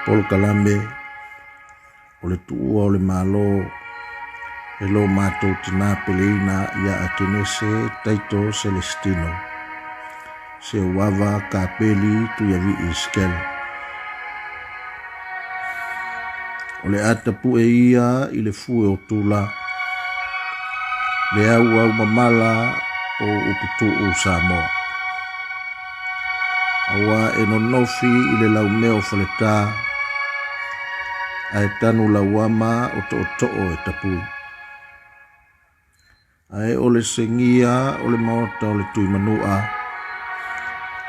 Paul Kalame o le tuua o le malo e lo mātou tina peleina ia a Kenese Taito Celestino se wava kapeli tu yavi iskele o le atapu e ia i le fue o tula le au mamala o upitu o Samoa awa e nonofi i le laumeo faleta ai tanu lauama o to e tapui ai o le sengia o le maota o le tui manua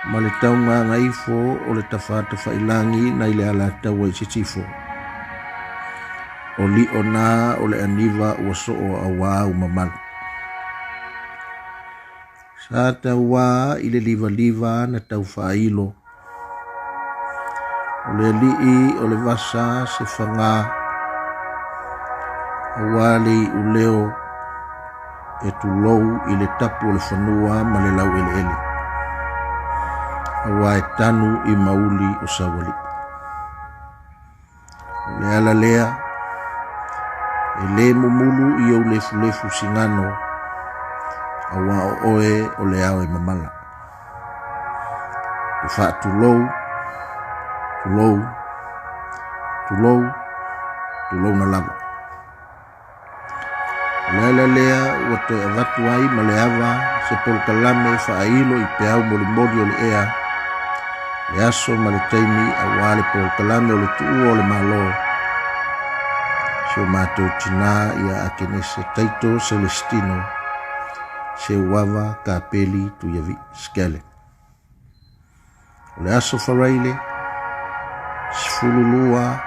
ma le taunga ngaifo o le tafata failangi na ile ala taua i sitifo o li ona o le aniva ua soo awa umamal sa taua i le liva na tau failo o le lii o le vasa se fanga awali uleo e tulou i le tapu o le whanua ma le lau ele awa e tanu i mauli o sawali o le ala lea e le mumulu i au lefu singano awa o oe o le au e mamala e wha tulou na lava lea lea ua te avatu ai ma le ava se Paul Kalame whailo i pe au molimoli o le ea le aso ma le taimi awa le Paul Kalame o le tuu o le malo se o mātou tina ia a Kenese Taito Celestino se wava kapeli tu yavi skele o le aso wharaile sifululua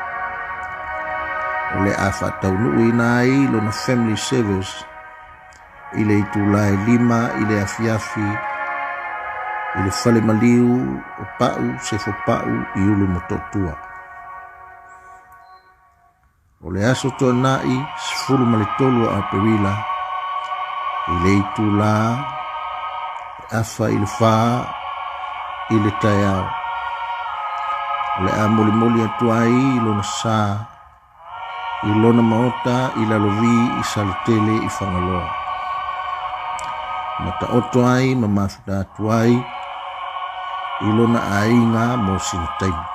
o le afa taunuu ina ai lona family service i le itulai 5 i le afiafi i le fale maliu o pau se fo pau i ulu mototua o le aso tonai sifulu malitolu a perila i le itula afa i le fa i le taiao o le a molimoli atuai i lona sa i lona maota i lalovi i saletele i whangaloa. Mata oto ai ma mafuta atuai i lona ainga mo sintaimi.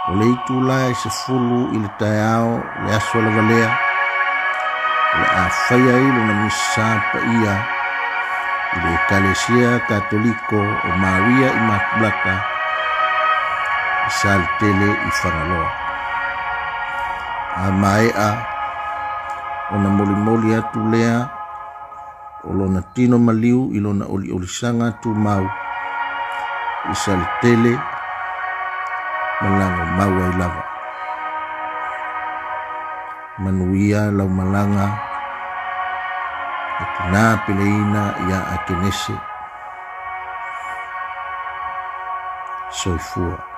O le itu lai se fulu i le taiao le aso la valea o le a whaia i lona misa pa ia i le Ekalesia Katoliko o Maria Immaculata i saletele i whangaloa. A maea o na molimoli atu lea o lona tino maliu i lona olisanga tu mau i saletele malango mau ai lava manuia lau malanga e tina peleina ia a Kenese soifua